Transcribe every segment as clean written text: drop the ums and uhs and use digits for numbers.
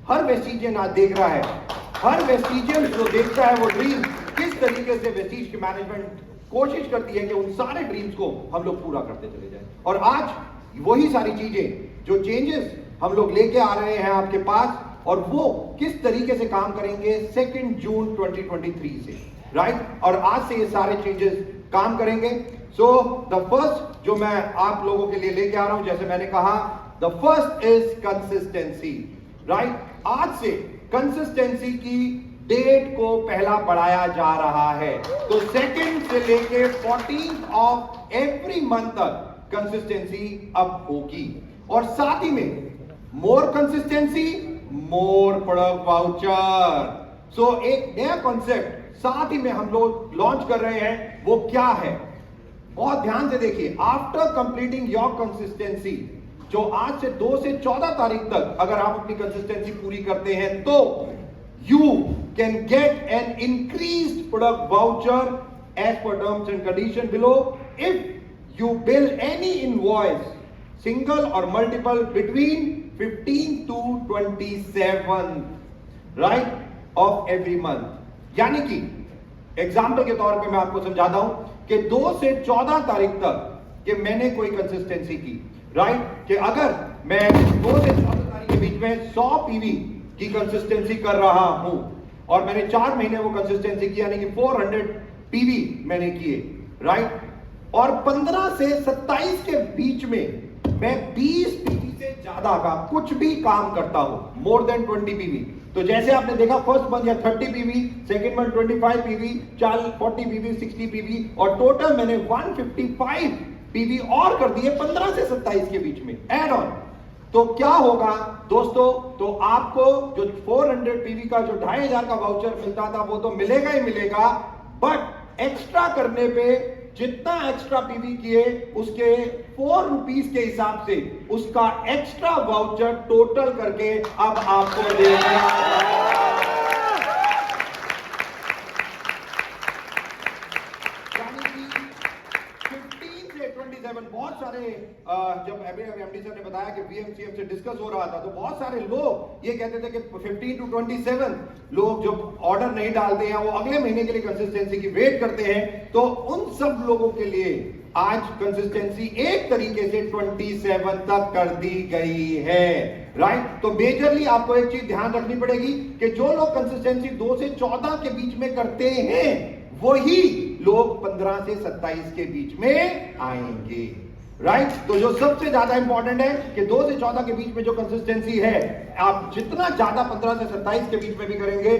हर वेस्टिजियन आज देख रहा है, हर वेस्टिजियन जो देखता है वो ड्रीम किस तरीके से वेस्टिज की मैनेजमेंट कोशिश करती है कि उन सारे ड्रीम्स को हम लोग पूरा करते चले जाएं। और आज वही सारी चीजें जो चेंजेस हम लोग लेके आ रहे हैं आपके पास, और वो किस तरीके से काम करेंगे 2 जून 2023 से, राइट। और आज से ये सारे चेंजेस काम करेंगे। सो द फर्स्ट जो मैं आप लोगों के लिए लेके आ रहा हूं, जैसे मैंने कहा, the first is consistency, right. आज से कंसिस्टेंसी की डेट को पहला बढ़ाया जा रहा है, तो 2 से लेके 14 ऑफ एवरी मंथ तक कंसिस्टेंसी अब होगी। और साथ ही में मोर कंसिस्टेंसी मोर प्रोडक्ट वाउचर। सो एक नया कॉन्सेप्ट साथ ही में हम लोग लॉन्च कर रहे हैं, वो क्या है बहुत ध्यान से देखिए। आफ्टर कंप्लीटिंग योर कंसिस्टेंसी, जो आज से 2 से 14 तारीख तक अगर आप अपनी कंसिस्टेंसी पूरी करते हैं, तो you can get an increased product voucher as per terms and condition below if you bill any invoice, single or multiple, between 15 to 27, right, of every month. यानी कि एग्जाम्पल के तौर पे मैं आपको समझाता हूं कि 2 से 14 तारीख तक कि मैंने कोई कंसिस्टेंसी की, राइट, कि अगर मैं 2 से 14 तारीख के बीच में 100 पीवी की कंसिस्टेंसी कर रहा हूं और मैंने 4 महीने वो कंसिस्टेंसी की, यानी कि 400 पीवी मैंने किए, राइट। और 15 से 27 के बीच में मैं 20 पीवी से ज्यादा का कुछ भी काम करता हूं, मोर देन 20 पीवी। तो जैसे आपने देखा फर्स्ट मंथ या 30 PV, second month 25 PV, 40 PV, 60 PV, और टोटल मैंने 155 पीवी और कर दिए 15 से 27 के बीच में एड ऑन। तो क्या होगा दोस्तों, तो आपको जो 400 पीवी का जो 2500 का वाउचर मिलता था वो तो मिलेगा ही मिलेगा, बट एक्स्ट्रा करने पे जितना एक्स्ट्रा पीवी किए उसके 4 रुपीस के हिसाब से उसका एक्स्ट्रा वाउचर टोटल करके अब आपको देना। बहुत सारे जब एमडी सर ने बताया कि वीएमसीएम से डिस्कस हो रहा था, तो बहुत सारे लोग ये कहते थे कि 15 to 27 लोग जो ऑर्डर नहीं डालते हैं वो अगले महीने के लिए कंसिस्टेंसी की वेट करते हैं। तो उन सब लोगों के लिए आज कंसिस्टेंसी एक तरीके से 27 तक कर दी गई है, राइट। तो मेजरली आपको एक चीज ध्यान रखनी पड़ेगी कि जो लोग कंसिस्टेंसी 2 से 14 के बीच में करते हैं वही लोग 15 से 27 के बीच में आएंगे, राइट। तो जो सबसे ज्यादा इंपॉर्टेंट है कि 2 से 14 के बीच में जो कंसिस्टेंसी है, आप जितना ज्यादा 15 से 27 के बीच में भी करेंगे।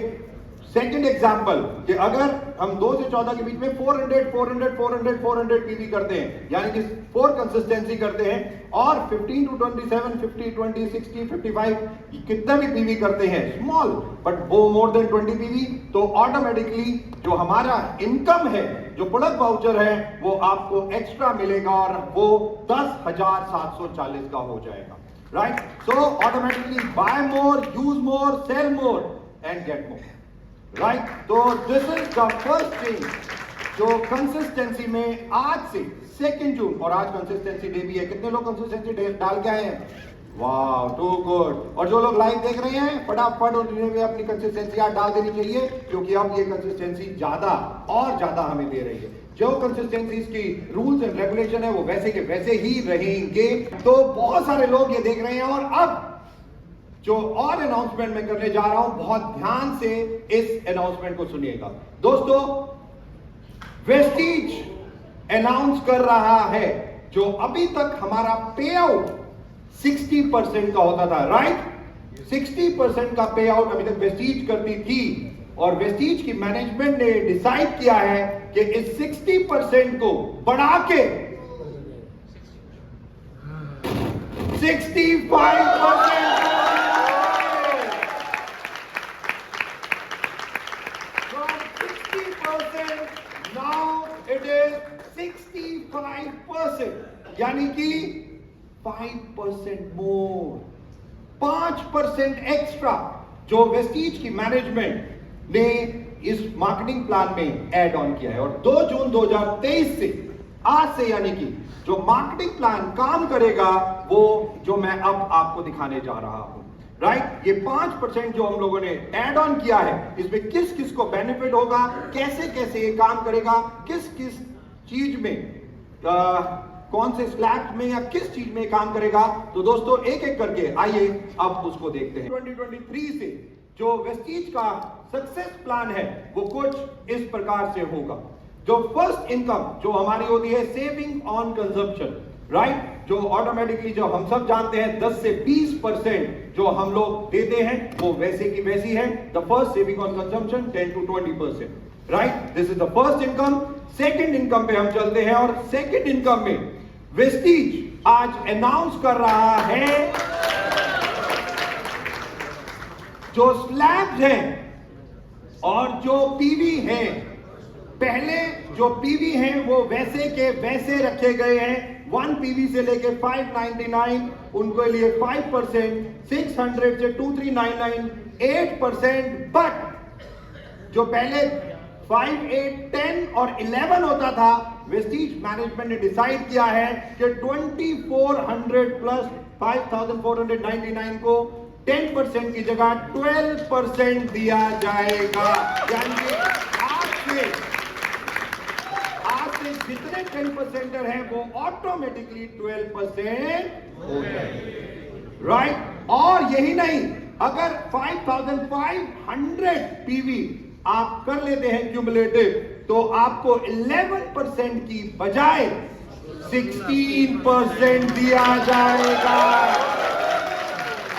सेकंड एग्जांपल कि अगर हम 2 से 14 के बीच में 400 पीवी करते हैं, यानी कि 4 कंसिस्टेंसी करते हैं, और 15 to 27, 50, 20, 60, 55 कितना भी पीवी करते हैं स्मॉल बट वो मोर देन 20 पीवी, तो ऑटोमेटिकली जो हमारा इनकम है, जो प्रोडक्ट वाउचर है, वो आपको एक्स्ट्रा मिलेगा और वो 10,740 का हो जाएगा, right. So automatically buy more, use more, cell more and get more, right. तो this is the first thing जो कंसिस्टेंसी में आज से 2 जून, और आज कंसिस्टेंसी डे भी है। कितने लोग कंसिस्टेंसी डे डाल के आए हैं? वाह, टू गुड। और जो लोग लाइव देख रहे हैं फटाफट उन्हें भी अपनी कंसिस्टेंसी आज डाल देनी चाहिए, क्योंकि अब ये कंसिस्टेंसी ज्यादा और ज्यादा हमें दे रही है। जो कंसिस्टेंसीज की रूल्स एंड रेगुलेशन है वो वैसे के वैसे ही रहेंगे। तो बहुत सारे लोग ये देख रहे हैं, और अब जो और अनाउंसमेंट मैं करने जा रहा हूं, बहुत ध्यान से इस अनाउंसमेंट को सुनिएगा दोस्तों। वेस्टीज अनाउंस कर रहा है जो अभी तक हमारा पे आउट 60% का होता था, राइट। 60% का पे आउट अभी तक वेस्टीज करती थी, और वेस्टीज की मैनेजमेंट ने डिसाइड किया है कि इस 60% को बढ़ा के 65%। It is 65%, यानी कि 5% मोर, 5% एक्स्ट्रा जो वेस्टीज की मैनेजमेंट ने इस मार्केटिंग प्लान में ऐड ऑन किया है। और 2 जून 2023 से, आज से, यानी कि जो मार्केटिंग प्लान काम करेगा वो जो मैं अब आपको दिखाने जा रहा हूं। राइट। ये 5% जो हम लोगों ने एड ऑन किया है, इसमें किस किस को बेनिफिट होगा, कैसे कैसे ये काम करेगा, किस किस चीज में कौन से स्लैब में या किस चीज में काम करेगा, तो दोस्तों एक एक करके आइए अब उसको देखते हैं। 2023 से जो वेस्टीज का सक्सेस प्लान है वो कुछ इस प्रकार से होगा। जो फर्स्ट इनकम जो हमारी होती है सेविंग ऑन कंजम्पशन, राइट, जो ऑटोमेटिकली जो हम सब जानते हैं 10 से 20% जो हम लोग देते हैं वो वैसे की वैसी है। The first saving on consumption 10 to 20%, right, this is the first income. Second income पे हम चलते हैं और सेकंड इनकम में वेस्टीज आज अनाउंस कर रहा है जो स्लैब्स हैं और जो पीवी हैं, पहले जो पीवी हैं वो वैसे के वैसे रखे गए हैं। 1 पीवी से लेके 599 उनके लिए 5%, 600 से 2399 8%, बट जो पहले 5, 8, 10 और 11 होता था, वेस्टीज मैनेजमेंट ने डिसाइड किया है कि 2400 प्लस 5499 को 10% की जगह 12% दिया जाएगा। यानी आज से जितने 10% हैं वो ऑटोमेटिकली 12% हो जाएंगे, राइट। और यही नहीं, अगर 5500 पीवी आप कर लेते हैं क्यूमुलेटिव, तो आपको 11% की बजाय 16% दिया जाएगा।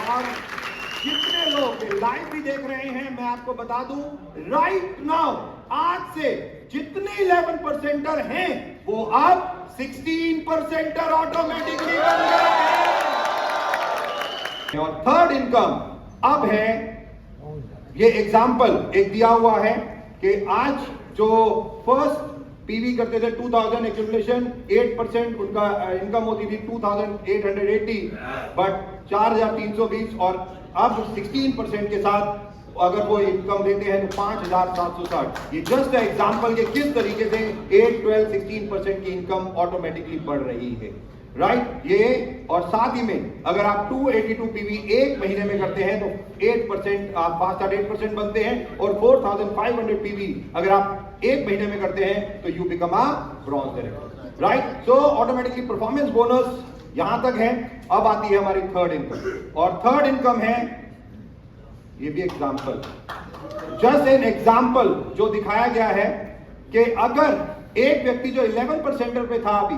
और जितने लोग लाइव भी देख रहे हैं, मैं आपको बता दूं, राइट नाउ आज से जितने 11%er हैं वो अब 16% ऑटोमेटिकली बन गए हैं। और थर्ड इनकम अब है, ये एग्जाम्पल एक दिया हुआ है कि आज जो फर्स्ट पीवी करते थे 2000 एक्यूमुलेशन 8% उनका इनकम होती थी 2880, बट 4320, और अब 16% के साथ अगर वो इनकम देते हैं तो 5760। ये जस्ट एग्जांपल के किस तरीके से 8, 12, 16% की इनकम ऑटोमेटिकली बढ़ रही है, राइट। ये और साथ ही में अगर आप 282 पीवी एक महीने में करते हैं तो 8% आप 8% बनते हैं, और 4500 पीवी अगर आप एक महीने में करते हैं तो you become a bronze director, right. So automatically performance bonus यहां तक है। अब आती है हमारी थर्ड इनकम, और थर्ड इनकम है, ये भी एग्जाम्पल, जस्ट एन एग्जाम्पल जो दिखाया गया है कि अगर एक व्यक्ति जो 11% पे था अभी,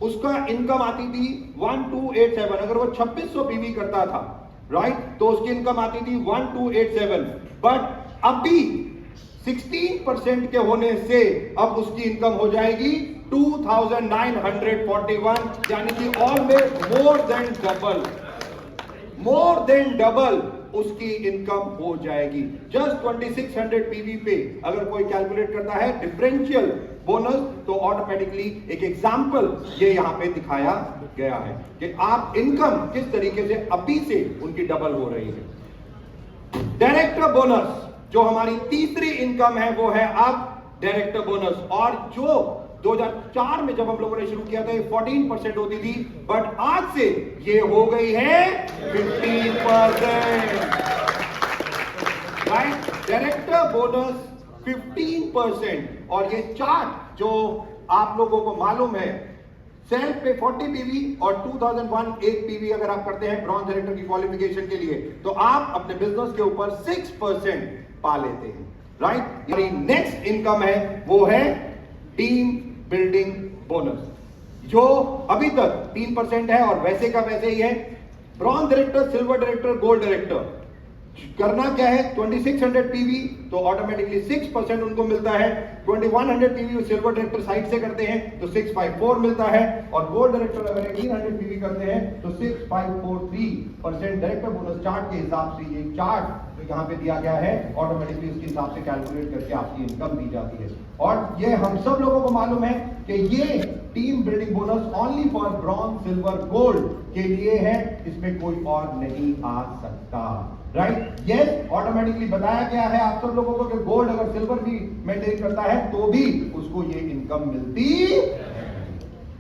उसका इनकम आती थी 1287, अगर वो 2600 पीवी करता था, राइट, तो उसकी इनकम आती थी 1287, बट अभी 16% के होने से अब उसकी इनकम हो जाएगी 2941, यानी कि ऑलमोस्ट मोर देन डबल उसकी इनकम हो जाएगी। जस्ट 2600 पीवी पे अगर कोई कैलकुलेट करता है डिफरेंशियल बोनस, तो ऑटोमेटिकली एक एग्जांपल ये यहां पे दिखाया गया है कि आप इनकम किस तरीके से अभी से उनकी डबल हो रही है। डायरेक्टर बोनस जो हमारी तीसरी इनकम है वो है अब डायरेक्टर बोनस, और जो 2004 में जब हम लोगों ने शुरू किया था ये 14% होती थी, बट आज से ये हो गई है 15%, राइट। डायरेक्टर बोनस 15%, और ये चार्ट जो आप लोगों को मालूम है, सेल्फ पे 40 पीवी और 2001 8 पीवी अगर आप करते हैं ब्रॉन्ज डायरेक्टर की क्वालिफिकेशन के लिए, तो आप अपने बिजनेस के ऊपर 6% पा लेते हैं, राइट। नेक्स्ट इनकम है वो है टीम बिल्डिंग बोनस, जो अभी तक 3% है और वैसे का वैसे ही है। Bronze director, silver director, gold director करना क्या है, 2600 पीवी तो ऑटोमेटिकली 6% उनको मिलता है। 2100 पीवी सिल्वर डायरेक्टर साइड से करते हैं तो 654 मिलता है, और गोल्ड डायरेक्टर अगर 1800 पीवी करते हैं तो 6543% डायरेक्टर बोनस चार्ट के हिसाब से, ये चार्ट तो यहाँ पे दिया गया है, ऑटोमेटिकली उसके हिसाब से कैलकुलेट करके आपकी इनकम दी जाती है। और ये हम सब लोगों को मालूम है कि ये team building bonus only for bronze, silver, gold के लिए है, इसमें कोई और नहीं आ सकता, राइट। यस, ऑटोमेटिकली बताया गया है आप सब लोगों को कि गोल्ड अगर सिल्वर भी मेंटेन करता है तो भी उसको ये इनकम मिलती,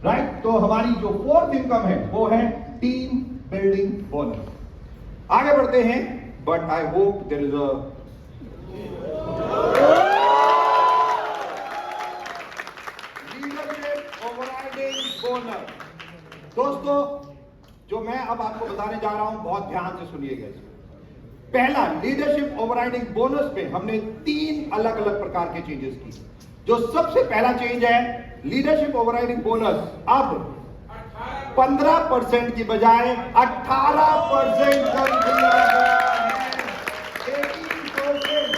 राइट। तो हमारी जो फोर्थ इनकम है वो है टीम बिल्डिंग बोनस। आगे बढ़ते हैं, but I hope there is a leadership overriding bonus. दोस्तों, जो मैं अब आपको बताने जा रहा हूं, बहुत ध्यान से सुनिएगा। पहला, लीडरशिप ओवरराइडिंग बोनस में हमने 3 अलग अलग प्रकार के चेंजेस की। जो सबसे पहला चेंज है, लीडरशिप ओवरराइडिंग बोनस अब 15% की बजाय 18% कर दिया गया है। 18%,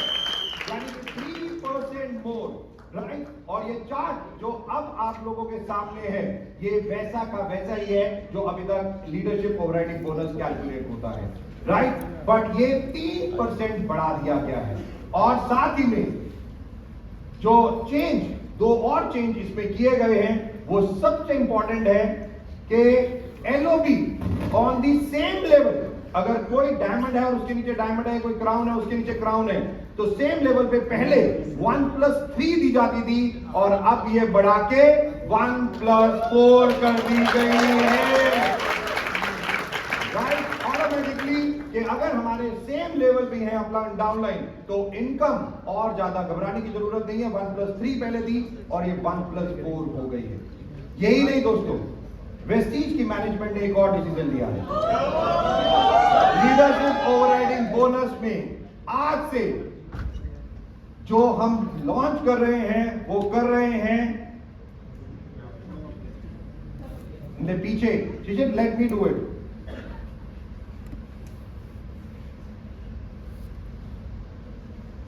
यानी कि 3% मोर, राइट। और ये चार्ट जो अब आप लोगों के सामने है, ये वैसा का वैसा ही है जो अभी तक लीडरशिप ओवरराइडिंग बोनस कैलकुलेट होता है, राइट। बट ये 3% बढ़ा दिया गया है। और साथ ही में जो चेंज, 2 और चेंज इसमें किए गए हैं, वो सबसे इंपॉर्टेंट है कि LOB on the same level, अगर कोई डायमंड है और उसके नीचे डायमंड है, कोई क्राउन है उसके नीचे क्राउन है, तो सेम लेवल पे पहले 1+3 दी जाती थी और अब ये बढ़ा के 1+4 कर दी गई है, राइट। ऑटोमेटिकली कि अगर हमारे सेम लेवल भी है अप लाइन डाउन लाइन, तो इनकम और ज्यादा घबराने की जरूरत नहीं है। 1+3 पहले थी और ये 1+4 हो गई है। यही नहीं दोस्तों, वेस्टीज की मैनेजमेंट ने एक और डिसीजन लिया है। लीडरशिप ओवरराइडिंग बोनस में आज से जो हम लॉन्च कर रहे हैं, वो कर रहे हैं पीछे, लेट मी डू इट।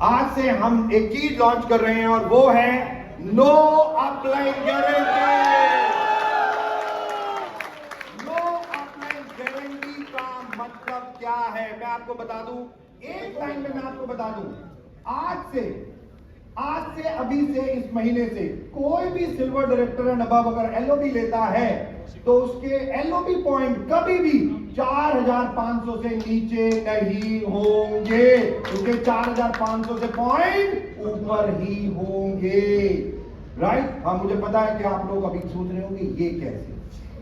आज से हम एक चीज लॉन्च कर रहे हैं और वो है no upline guarantee. No upline guarantee का मतलब क्या है, मैं आपको बता दूं, एक लाइन में मैं आपको बता दूं। आज से अभी से इस महीने से कोई भी सिल्वर डायरेक्टर एंड अबव अगर एलओबी लेता है, तो उसके एलओबी पॉइंट कभी भी 4500 से नीचे नहीं होंगे, क्योंकि 4500 से पॉइंट ऊपर ही होंगे, राइट। हाँ, मुझे पता है कि आप लोग अभी सोच रहे होंगे ये कैसे।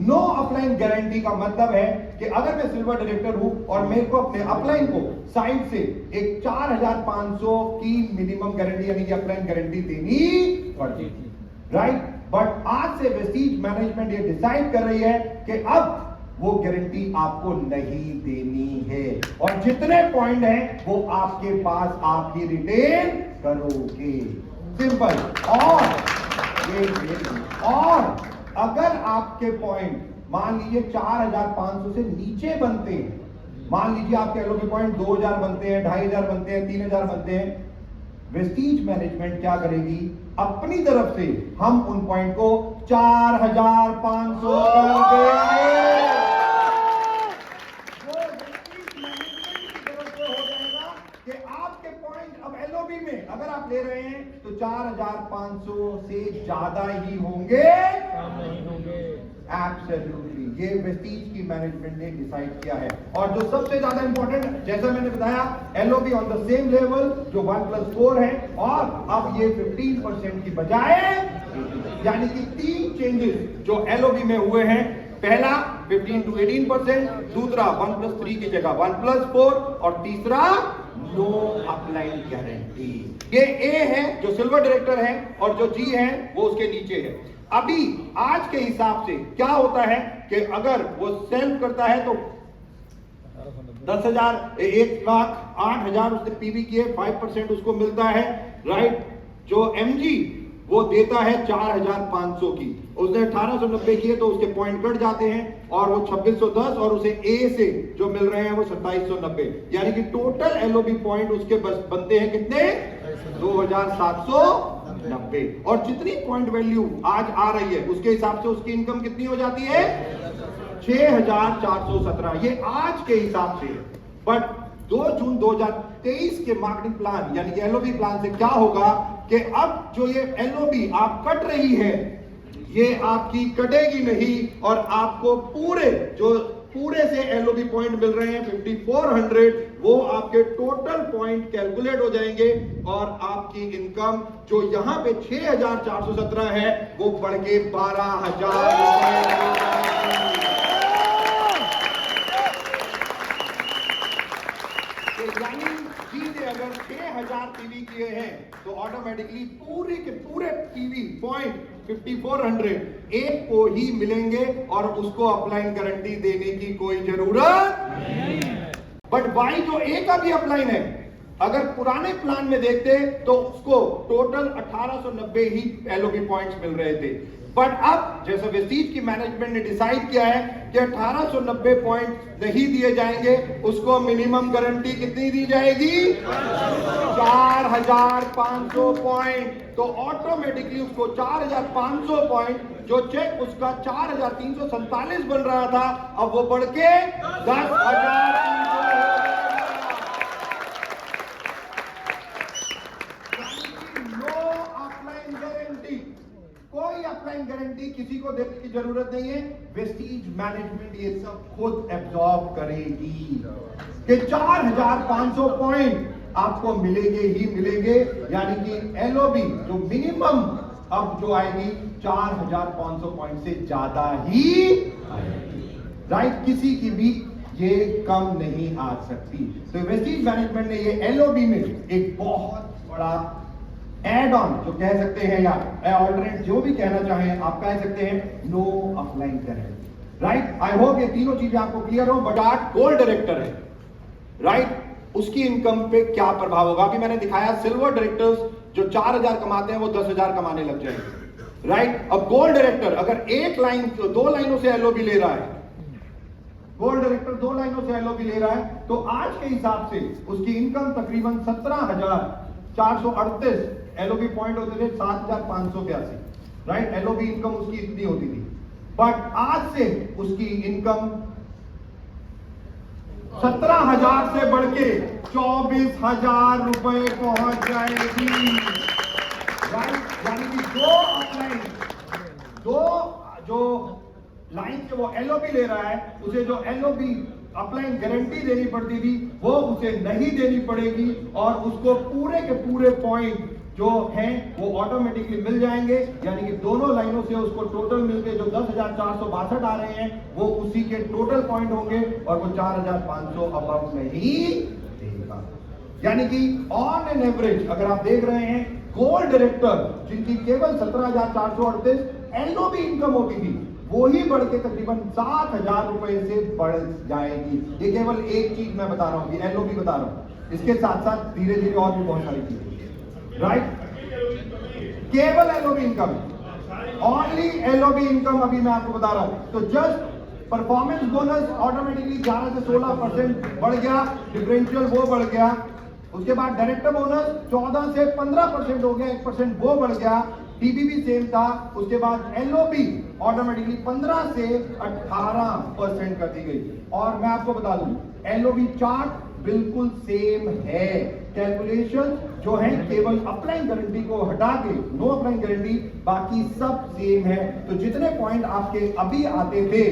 नो अपलाइन गारंटी का मतलब है कि अगर मैं सिल्वर डायरेक्टर हूं और मेरे को अपने अपलाइन को साइड से एक 4500 की मिनिमम गारंटी यानी कि अपलाइन गारंटी देनी पड़ती थी, राइट। बट आज से वेस्टीज मैनेजमेंट ये डिसाइड कर रही है कि अब वो गारंटी आपको नहीं देनी है और जितने पॉइंट हैं वो आपके पास आप ही रिटेन करोगे, सिंपल। और अगर आपके पॉइंट मान लीजिए 4500 से नीचे बनते हैं, मान लीजिए आपके एलओबी पॉइंट 2000 बनते हैं, 2500 बनते हैं, 3000 बनते हैं, वेस्टीज मैनेजमेंट क्या करेगी, अपनी तरफ से हम उन पॉइंट को 4500 कर देंगे। वो वेस्टीज मैनेजमेंट की तरफ से हो जाएगा कि आपके पॉइंट अब एलओबी में अगर आप ले रहे हैं तो 4500 से ज्यादा ही होंगे, कम नहीं होंगे। एब्सोल्युटली, ये वेस्टीज की मैनेजमेंट ने डिसाइड किया है। और जो सबसे ज्यादा इंपॉर्टेंट, जैसा मैंने बताया, LOB on the same level जो 1+4 है, और अब ये 15% की बजाय, यानी कि 3 चेंजेस जो एलओबी में हुए हैं। पहला 15 to 18%, दूसरा 1+3 की जगह 1+4, और तीसरा नो अपलाइन गारंटी। ये ए है जो सिल्वर डायरेक्टर है और जो जी है वो उसके नीचे है। अभी आज के हिसाब से क्या होता है कि अगर वो सेल्फ करता है तो 10,000, 1,08,000 उसने पीवी किए, 5% उसको मिलता है, राइट। जो एमजी वो देता है 4,500 की, उसने 1890 किए तो उसके पॉइंट कट जाते हैं और वो 2610, और उसे ए से जो मिल रहे हैं वो 2790, यानी कि टोटल एलओबी पॉइंट उसके बस बनते हैं कितने, 2790। और जितनी पॉइंट वैल्यू आज आ रही है उसके हिसाब से उसकी इनकम कितनी हो जाती है, 6,417। ये आज के हिसाब से। बट 2 जून 2023 के मार्केटिंग प्लान यानी कि एलओबी प्लान से क्या होगा कि अब जो ये एलओबी आप कट रही है, ये आपकी कटेगी नहीं और आपको पूरे से एलओबी पॉइंट मिल रहे हैं 5400, वो आपके टोटल पॉइंट कैलकुलेट हो जाएंगे और आपकी इनकम जो यहां पे 6,417 है वो बढ़ के 12,000। ने अगर 6000 पीवी किए हैं तो ऑटोमेटिकली पूरे के पूरे पीवी पॉइंट 5400 एक को ही मिलेंगे और उसको अपलाइन गारंटी देने की कोई जरूरत नहीं है। बट वाई जो ए का भी अपलाइन है, अगर पुराने प्लान में देखते तो उसको टोटल 1890 ही एलओबी पॉइंट्स मिल रहे थे। बट अब जैसे वेस्टीज की मैनेजमेंट ने डिसाइड किया है कि 1890 पॉइंट नहीं दिए जाएंगे, उसको मिनिमम गारंटी कितनी दी जाएगी? 4500 पॉइंट। तो ऑटोमेटिकली उसको 4500 पॉइंट, जो चेक उसका 4347 बन रहा था, अब वो बढ़ के 10,300 कोई अपलाइन गारंटी किसी को देने की जरूरत नहीं है। वेस्टीज मैनेजमेंट ये सब खुद एब्जॉर्ब करेगी कि 4500 पॉइंट आपको मिलेंगे ही मिलेंगे, यानी कि एलओबी जो मिनिमम अब जो आएगी 4500 पॉइंट से ज्यादा ही आएगी, राइट? किसी की भी ये कम नहीं आ सकती। तो वेस्टीज मैनेजमेंट ने ये एलओबी में एक बहुत बड़ा एड ऑन जो कह सकते हैं या ऑल्टरनेट जो भी कहना चाहें आप कह सकते हैं, नो अपलाइन करें, राइट? आई होप ये तीनों चीजें आपको क्लियर हो। बट गोल्ड डायरेक्टर है, राइट? उसकी इनकम पे क्या प्रभाव होगा? अभी मैंने दिखाया सिल्वर डायरेक्टर्स जो 4000 कमाते हैं वो 10,000 कमाने लग जाएंगे, राइट? अब गोल्ड डायरेक्टर अगर एक लाइन दो लाइनों से एलओबी ले रहा है, गोल्ड डायरेक्टर 2 लाइनों से एलओबी ले रहा है, तो आज के हिसाब से उसकी इनकम तकरीबन 17,438 एलओबी पॉइंट होते थे, 7,582, राइट? एलओबी इनकम उसकी इतनी होती थी। बट आज से उसकी इनकम 17,000 से बढ़ के 24,000 रुपए पहुंच जाएगी, राइट? यानी कि दो जो लाइन से वो एलओबी ले रहा है, उसे जो एलओबी अपलाइन गारंटी देनी पड़ती थी वो उसे नहीं देनी पड़ेगी, और उसको पूरे के पूरे पॉइंट जो हैं वो ऑटोमेटिकली मिल जाएंगे। यानी कि दोनों लाइनों से उसको टोटल मिलके जो 10,462 आ रहे हैं वो उसी के टोटल पॉइंट होंगे, और वो 4,500 अबव नहीं देगा। यानी कि ऑन एन एवरेज अगर आप देख रहे हैं, गोल्ड डायरेक्टर जिनकी केवल 17,438 एलओबी इनकम होती थी, वो ही बढ़ के तकरीबन 7,000 रुपए से बढ़ जाएगी। ये केवल एक चीज मैं बता रहा हूं, ये एलओबी बता रहा हूं, इसके साथ साथ धीरे धीरे और भी बहुत सारी चीजें, राइट? केवल LOB income, only LOB income अभी मैं आपको बता रहा हूं। तो जस्ट परफॉर्मेंस बोनस ऑटोमेटिकली 11 से 16% बढ़ गया, डिफरेंशियल वो बढ़ गया। उसके बाद डायरेक्टर बोनस 14 से 15% हो गया, 1% वो बढ़ गया। टीबीबी सेम था। उसके बाद एलओबी ऑटोमेटिकली 15 से 18% कर दी गई। और मैं आपको बता दूं, एलओबी चार्ट बिल्कुल सेम है। कैलकुलेशन जो है केवल अपलाइन गारंटी को हटा के, नो अपलाइन गारंटी, बाकी सब सेम है। तो जितने पॉइंट आपके अभी आते थे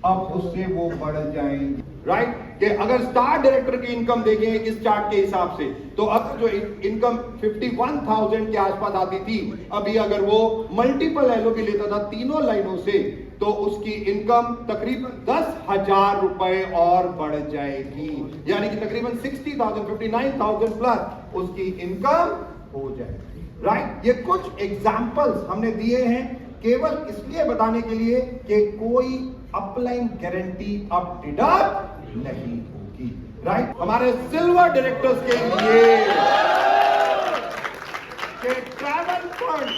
अब उससे वो बढ़ जाएंगे, राइट? कि अगर स्टार डायरेक्टर की इनकम देखें इस चार्ट के हिसाब से, तो अब जो इनकम 51,000 के आसपास आती थी, अभी अगर वो मल्टीपल एलओबी लेता था तीनों लाइनों से, तो उसकी इनकम तकरीबन 10,000 रुपए और बढ़ जाएगी। यानी कि तकरीबन 60,000, 59,000 प्लस उसकी इनकम हो जाएगी, राइट? ये कुछ एग्जाम्पल्स हमने दिए हैं केवल इसलिए बताने के लिए कि कोई अपलाइन गारंटी अब डिडक्ट नहीं होगी, राइट? हमारे सिल्वर डायरेक्टर्स के लिए कि ट्रैवल फंड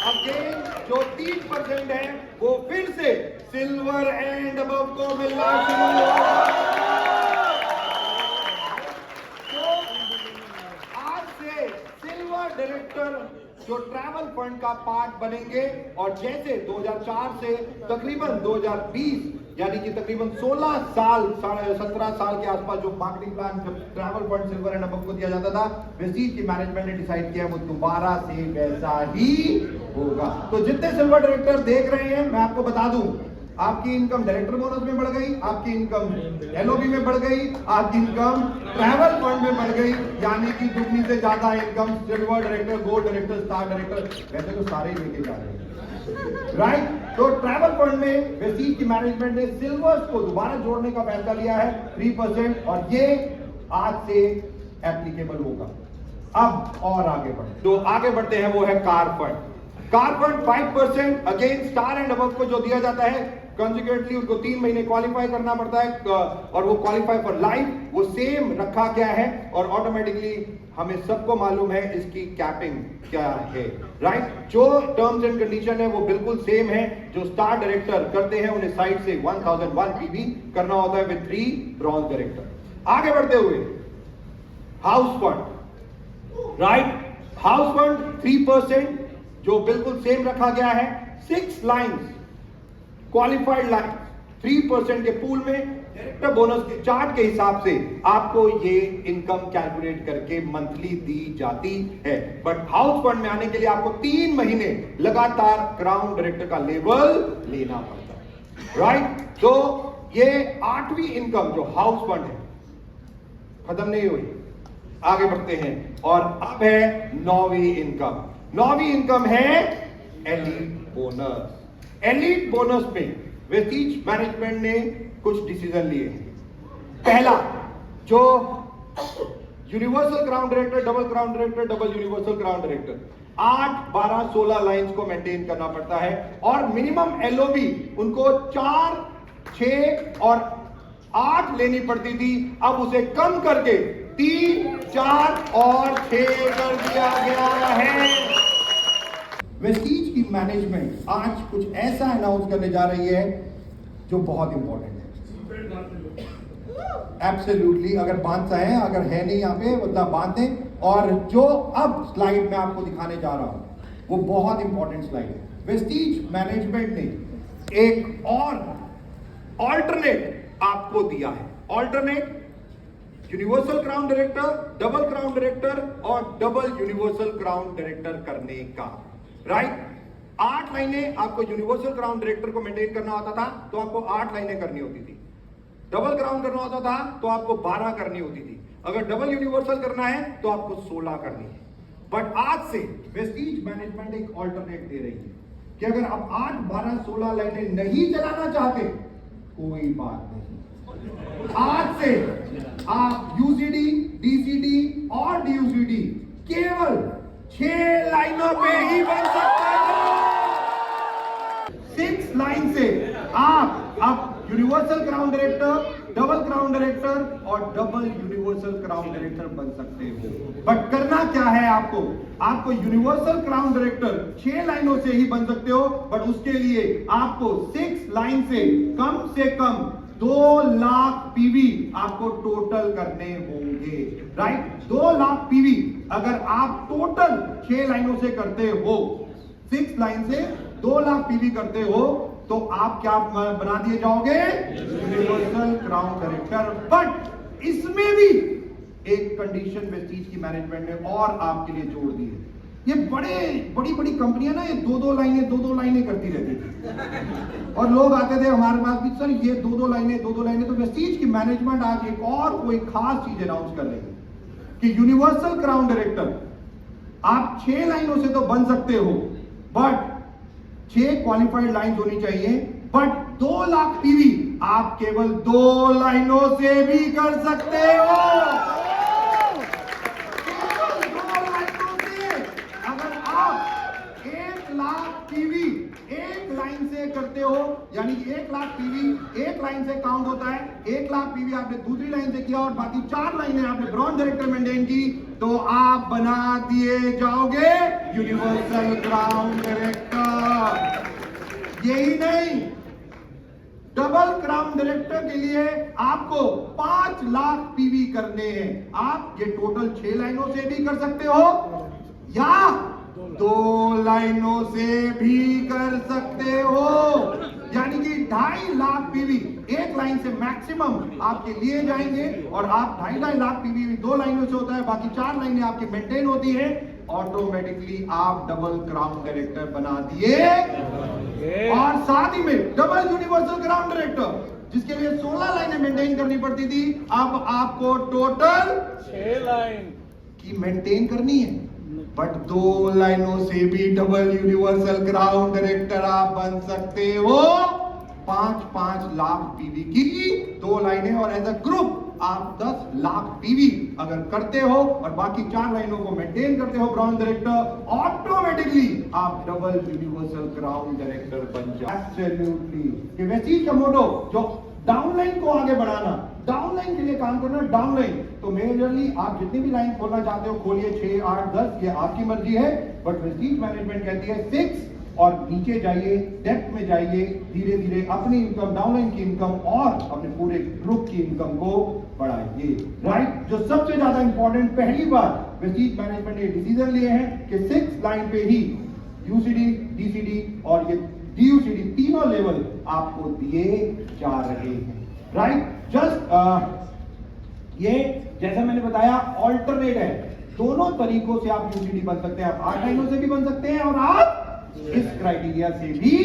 अगेन जो 3% है वो फिर से सिल्वर एंड अबव को मिलना शुरू होगा। तो आज से सिल्वर डायरेक्टर जो ट्रैवल फंड का पार्ट बनेंगे, और जैसे 2004 से तकरीबन 2020 यानी कि तकरीबन 16 साल, 17 साल के आसपास जो मार्केटिंग प्लान जब travel fund silver and above को दिया जाता था, वेस्टीज की मैनेजमेंट ने डिसाइड किया वो दोबारा से वैसा ही होगा। तो जितने सिल्वर डायरेक्टर देख रहे हैं, मैं आपको बता दूं, आपकी इनकम डायरेक्टर बोनस में बढ़ गई, आपकी इनकम एलओबी में बढ़ गई, आपकी इनकम ट्रैवल फंड में बढ़ गई। यानी कि दुगनी से ज्यादा income silver director, gold director, star director, वैसे तो सारे ही लेके जा रहे हैं, राइट? तो ट्रैवल फंड में वेस्टीज की मैनेजमेंट ने सिल्वर्स को दोबारा जोड़ने का फैसला लिया है 3%, और ये आज से एप्लीकेबल होगा। अब और आगे बढ़े, तो आगे बढ़ते हैं, वो है car fund. Car fund 5% against star and above को जो दिया जाता है, कंसिक्वेंटली उनको 3 महीने क्वालिफाई करना पड़ता है और वो क्वालिफाई फॉर लाइफ, वो सेम रखा गया है और ऑटोमेटिकली हमें सबको मालूम है इसकी कैपिंग क्या है, राइट। जो टर्म्स एंड कंडीशन है वो बिल्कुल सेम है। जो स्टार डायरेक्टर करते हैं उन्हें साइड से 1001 पीवी करना होता है विद 3 ब्रॉन्ज डायरेक्टर। आगे बढ़ते हुए house fund, right. House fund 3% जो बिल्कुल सेम रखा गया है। 6 लाइन्स क्वालिफाइड लाइन 3% के पूल में डायरेक्टर बोनस के चार्ट के हिसाब से आपको ये इनकम कैलकुलेट करके मंथली दी जाती है। बट हाउस फंड में आने के लिए आपको 3 महीने लगातार क्राउन डायरेक्टर का लेवल लेना पड़ता है, राइट। तो ये 8वीं इनकम जो हाउस फंड है खत्म नहीं हुई, आगे बढ़ते हैं और अब है 9वीं इनकम। 9वीं इनकम है एलीट बोनस। एलीट बोनस में वेस्टीज मैनेजमेंट ने कुछ डिसीजन लिए हैं। पहला, जो universal crown director, double crown director, double universal crown director 8, 12, 16 lines को मेंटेन करना पड़ता है और मिनिमम एलओबी उनको 4, 6 और 8 लेनी पड़ती थी। अब उसे कम करके 3, 4 और 6 कर दिया गया है। वेस्टीज की मैनेजमेंट आज कुछ ऐसा अनाउंस करने जा रही है जो बहुत इंपॉर्टेंट है। एब्सोल्युटली, अगर बांधता है, अगर है नहीं यहाँ पे मतलब बांधे। और जो अब स्लाइड में आपको दिखाने जा रहा हूं वो बहुत इंपॉर्टेंट स्लाइड है। वेस्टीज मैनेजमेंट ने एक और ऑल्टरनेट आपको दिया है। Alternate universal crown director, double crown director और डबल यूनिवर्सल क्राउन डायरेक्टर करने का, राइट। 8 लाइनें आपको यूनिवर्सल क्राउन डायरेक्टर को मेंटेन करना होता था तो आपको 8 लाइनें करनी होती थी। डबल क्राउन करना होता था तो आपको 12 करनी होती थी। अगर डबल यूनिवर्सल करना है तो आपको 16 करनी है। बट आज से वेस्टीज मैनेजमेंट एक ऑल्टरनेट दे रही है कि अगर आप 8, 12, 16 लाइनें नहीं चलाना चाहते, कोई बात नहीं। आज से आप यूसीडी, डीसीडी और डीयूसीडी केवल 6 लाइनों पे ही बन सकते हो। 6 लाइन से आप अब universal crown director, double crown director और डबल यूनिवर्सल क्राउन डायरेक्टर बन सकते हो। बट करना क्या है आपको यूनिवर्सल क्राउन डायरेक्टर 6 लाइनों से ही बन सकते हो। बट उसके लिए आपको 6 लाइन से कम 2 लाख पीवी आपको टोटल करने होंगे, राइट। 2 लाख पीवी अगर आप टोटल 6 लाइनों से करते हो, 6 लाइन से 2 लाख पीवी करते हो तो आप क्या बना दिए जाओगे, यूनिवर्सल क्राउन डायरेक्टर। बट इसमें भी एक कंडीशन वेस्टीज की मैनेजमेंट ने और आपके लिए जोड़ दी है। ये बड़ी कंपनियां ना, ये 2-2 लाइनें करती रहती थी और लोग आते थे हमारे पास भी, सर ये 2-2 लाइनें। तो वेस्टीज की मैनेजमेंट आज एक और कोई खास चीज अनाउंस कर रही है कि यूनिवर्सल क्राउन डायरेक्टर आप 6 लाइनों से तो बन सकते हो, बट 6 क्वालिफाइड लाइन्स होनी चाहिए। बट 2 लाख पीवी आप केवल 2 लाइनों से भी कर सकते हो। केवल 2 लाइनों से अगर आप 1 लाख पीवी 1 लाइन से करते हो, यानी कि 1 लाख पीवी 1 लाइन से काउंट होता है। 1 लाख पीवी आपने दूसरी लाइन से किया और बाकी 4 लाइनें आपने ब्रॉन्ज डायरेक्टर मेंटेन की, तो आप बना दिए जाओगे यूनिवर्सल क्राउन डायरेक्टर। यही नहीं, डबल क्राउन डायरेक्टर के लिए आपको 5 लाख पीवी करने हैं। आप ये टोटल 6 लाइनों से भी कर सकते हो या 2 लाइनों से भी कर सकते हो, यानी कि 2.5 लाख पीवी 1 लाइन से मैक्सिमम आपके लिए जाएंगे और आप 2.5 लाख पीवी 2 लाइनों से होता है, बाकी 4 लाइनें आपकी मेंटेन होती है। ऑटोमेटिकली आप डबल क्राउन डायरेक्टर बना दिए और साथ ही में डबल यूनिवर्सल क्राउन डायरेक्टर जिसके लिए 16 लाइनें मेंटेन करनी पड़ती थी, अब आपको टोटल 6 लाइन की मेंटेन करनी है। बट 2 लाइनों से भी डबल यूनिवर्सल क्राउन डायरेक्टर आप बन सकते हो। 5-5 लाख पीवी की 2 लाइनें और एज अ ग्रुप आप 10 लाख पीवी अगर करते हो और बाकी 4 लाइनों को मेंटेन करते हो ब्रॉन्ज डायरेक्टर, ऑटोमेटिकली आप डबल यूनिवर्सल क्राउन डायरेक्टर बन जाते। एब्सोल्युटली कि वेस्टीज का मोटो जो डाउनलाइन को आगे बढ़ाना, डाउनलाइन के लिए काम करना, डाउनलाइन तो मेजरली आप जितनी भी लाइन खोलना चाहते हो खोलिए, 6, 8, 10 ये आपकी मर्जी है, बट वेस्टीज मैनेजमेंट कहती है 6 और नीचे जाइए, डेप्थ में जाइए, धीरे धीरे अपनी इनकम, डाउनलाइन की इनकम और अपने पूरे ग्रुप की इनकम को बढ़ाइए। राइट, जो सबसे ज्यादा इंपॉर्टेंट पहली बार वेस्टीज मैनेजमेंट ने डिसीजन लिए हैं कि 6 लाइन पे ही यूसीडी, डीसीडी और ये डीयूसीडी तीनों लेवल आपको दिए जा रहे हैं। राइट, जस्ट ये जैसा मैंने बताया ऑल्टरनेट है, दोनों तरीकों से आप यूसीडी बन सकते हैं, आप 8 लाइनों से भी बन सकते हैं और आप इस क्राइटेरिया से भी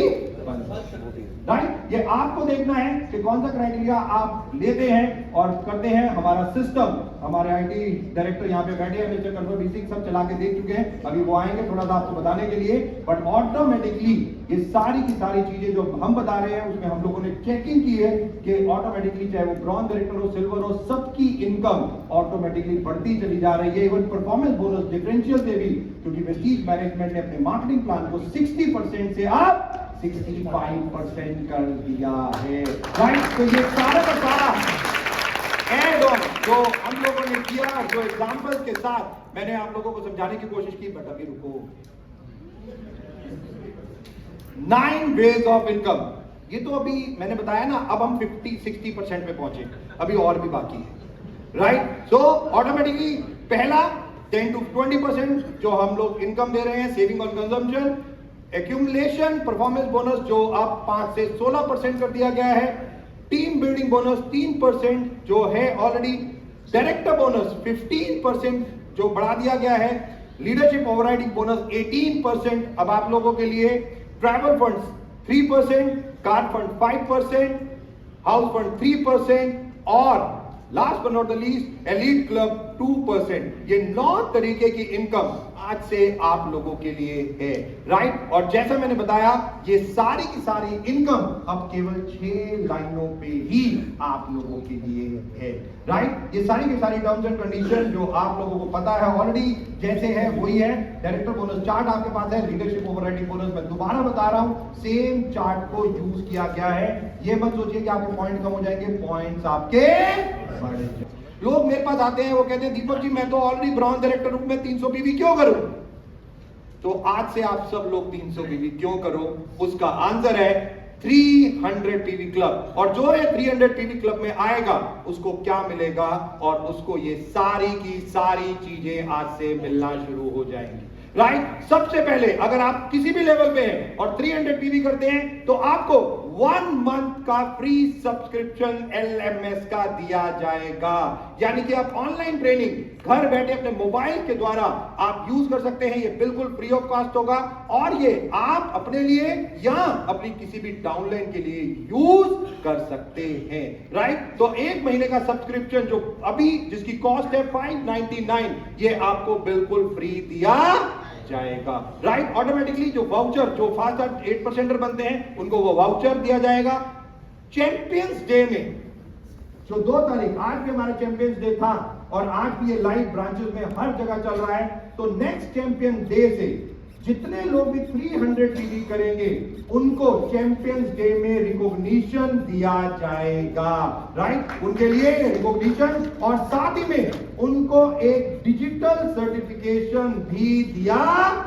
बन सकते हैं। राइट, ये आपको देखना है कि कौन सा क्राइटेरिया आप लेते हैं और करते हैं। हमारा सिस्टम, हमारे आईटी डायरेक्टर यहाँ पे बैठे हैं, मिस्टर कंट्रोल बेसिक सब चला के देख चुके हैं, अभी वो आएंगे थोड़ा सा आपको बताने के लिए, बट ऑटोमेटिकली ये सारी की सारी चीजें जो हम बता रहे हैं उसमें हम लोगों ने चेकिंग की है कि ऑटोमेटिकली चाहे वो ब्रॉन्ज डायरेक्टर हो, सिल्वर हो, सबकी इनकम ऑटोमेटिकली बढ़ती चली जा रही है। इवन परफॉर्मेंस बोनस डिफरेंशियल से भी, क्योंकि वेस्टीज मैनेजमेंट ने अपने मार्केटिंग प्लान को 60% से आप 65% कर दिया है। राइट, तो ये सारा का सारा एड ऑन जो हम लोगों ने किया, जो एग्जांपल्स के साथ मैंने आप लोगों को समझाने की कोशिश की, बट अभी रुको। 9 वेज ऑफ इनकम, ये तो अभी मैंने बताया ना, अब हम 50-60% पे पहुंचे, अभी और भी बाकी है। राइट, सो ऑटोमेटिकली पहला 10 to 20% जो हम लोग इनकम दे रहे हैं, saving on consumption, accumulation, performance bonus जो आप 5 से 16% कर दिया गया है, टीम बिल्डिंग बोनस 3% जो है ऑलरेडी, डायरेक्टर बोनस 15% जो बढ़ा दिया गया है, लीडरशिप ओवरराइडिंग बोनस 18% अब आप लोगों के लिए, travel funds 3%, car fund 5%, house fund 3% और last but not the least elite club 2%। ये 9 तरीके की इनकम आज से आप लोगों के लिए है। राइट, और जैसा मैंने बताया ये सारी की सारी इनकम अब केवल 6 लाइनों पे ही आप लोगों के लिए है। राइट, ये सारी की सारी टर्म्स एंड कंडीशन जो आप लोगों को पता है ऑलरेडी, जैसे है वही है। डायरेक्टर बोनस चार्ट आपके पास है, लीडरशिप ओवरराइडिंग बोनस मैं दोबारा बता रहा हूं, सेम चार्ट को यूज किया गया है। ये मत सोचिए कि आपके पॉइंट कम हो जाएंगे, पॉइंट्स आपके बढ़ जाएंगे। लोग मेरे पास आते हैं, वो कहते हैं दीपक जी मैं तो ऑलरेडी ब्रॉन्ज डायरेक्टर हूं, मैं 300 पीवी क्यों करूं? तो आज से आप सब लोग 300 पीवी क्यों करो, उसका आंसर है 300 पीवी क्लब। और जो है 300 पीवी क्लब में आएगा उसको क्या मिलेगा, और उसको ये सारी की सारी चीजें आज से मिलना शुरू हो जाएंगी। राइट, सबसे पहले अगर आप किसी भी लेवल पे हैं और 300 पीवी करते हैं तो आपको 1 मंथ का फ्री सब्सक्रिप्शन एलएमएस का दिया जाएगा। यानी कि आप ऑनलाइन ट्रेनिंग घर बैठे अपने मोबाइल के द्वारा आप यूज कर सकते हैं, ये बिल्कुल फ्री ऑफ कॉस्ट होगा और ये आप अपने लिए या अपनी किसी भी डाउनलाइन के लिए यूज कर सकते हैं। राइट, तो 1 महीने का सब्सक्रिप्शन जो अभी जिसकी कॉस्ट है 599, ये आपको बिल्कुल फ्री दिया जाएगा। राइट, ऑटोमेटिकली जो वाउचर जो फास्ट 8% बनते हैं उनको वो वाउचर दिया जाएगा। चैंपियंस डे में जो 2 तारीख आज भी हमारा चैंपियंस डे था और आज भी ये लाइव ब्रांचेस में हर जगह चल रहा है, तो नेक्स्ट चैंपियन डे से जितने लोग भी 300 पीवी करेंगे उनको चैंपियंस डे में रिकॉग्निशन दिया जाएगा। राइट, उनके लिए रिकॉग्निशन और साथ ही में उनको एक डिजिटल सर्टिफिकेशन भी दिया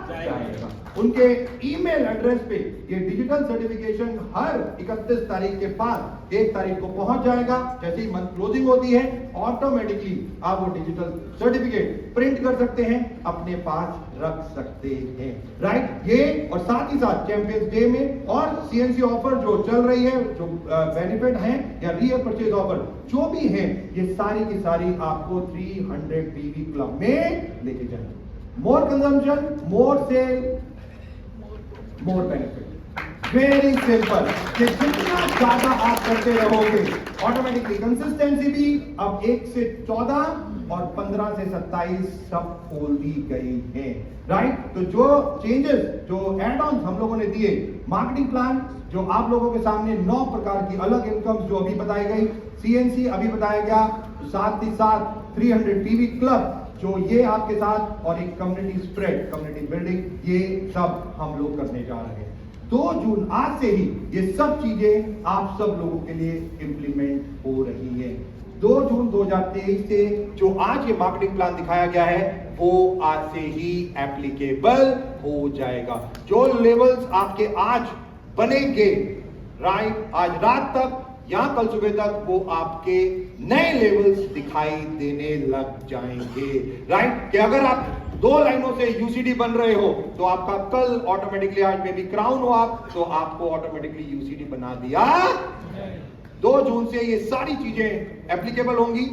जाएगा। उनके ईमेल एड्रेस पे ये डिजिटल सर्टिफिकेशन हर 31 तारीख के बाद 1 तारीख को पहुंच जाएगा। जैसे ही मंथ क्लोजिंग होती है ऑटोमेटिकली आप वो डिजिटल सर्टिफिकेट प्रिंट कर सकते हैं, अपने पास रख सकते हैं। राइट, ये और साथ ही साथ चैंपियंस डे में और सीएनसी ऑफर जो चल रही है, जो बेनिफिट है या रियल परचेज ऑफर जो भी है, ये सारी की सारी आपको 300 पीवी क्लब में लेके जाएंगे। More consumption, more cell, more benefit. Very simple, कि जितना ज्यादा आप करते रहोगे ऑटोमेटिकली कंसिस्टेंसी भी अब 1 से 14 और 15 से 27 सब खोल दी गई है। राइट, तो जो चेंजेस जो एड ऑन हम लोगों ने दिए, मार्केटिंग प्लान जो आप लोगों के सामने 9 प्रकार की अलग इनकम जो अभी बताई गई, सीएनसी अभी बताया गया, साथ ही साथ 300 टीवी क्लब जो ये आपके साथ और एक कम्युनिटी स्प्रेड, कम्युनिटी बिल्डिंग, ये सब हम लोग करने जा रहे हैं। 2 जून आज से ही ये सब चीजें आप सब लोगों के लिए इंप्लीमेंट हो रही है। 2 जून 2023 से जो आज ये मार्केटिंग प्लान दिखाया गया है वो आज से ही एप्लीकेबल हो जाएगा। जो लेवल्स आपके आज बनेंगे राइट, आज रात तक या कल सुबह तक वो आपके नए लेवल्स दिखाई देने लग जाएंगे राइट। कि अगर आप 2 लाइनों से यूसीडी बन रहे हो तो आपका कल ऑटोमेटिकली, आज में भी क्राउन हो आप तो आपको ऑटोमेटिकली यूसीडी बना दिया। 2 जून से ये सारी चीजें एप्लीकेबल होंगी।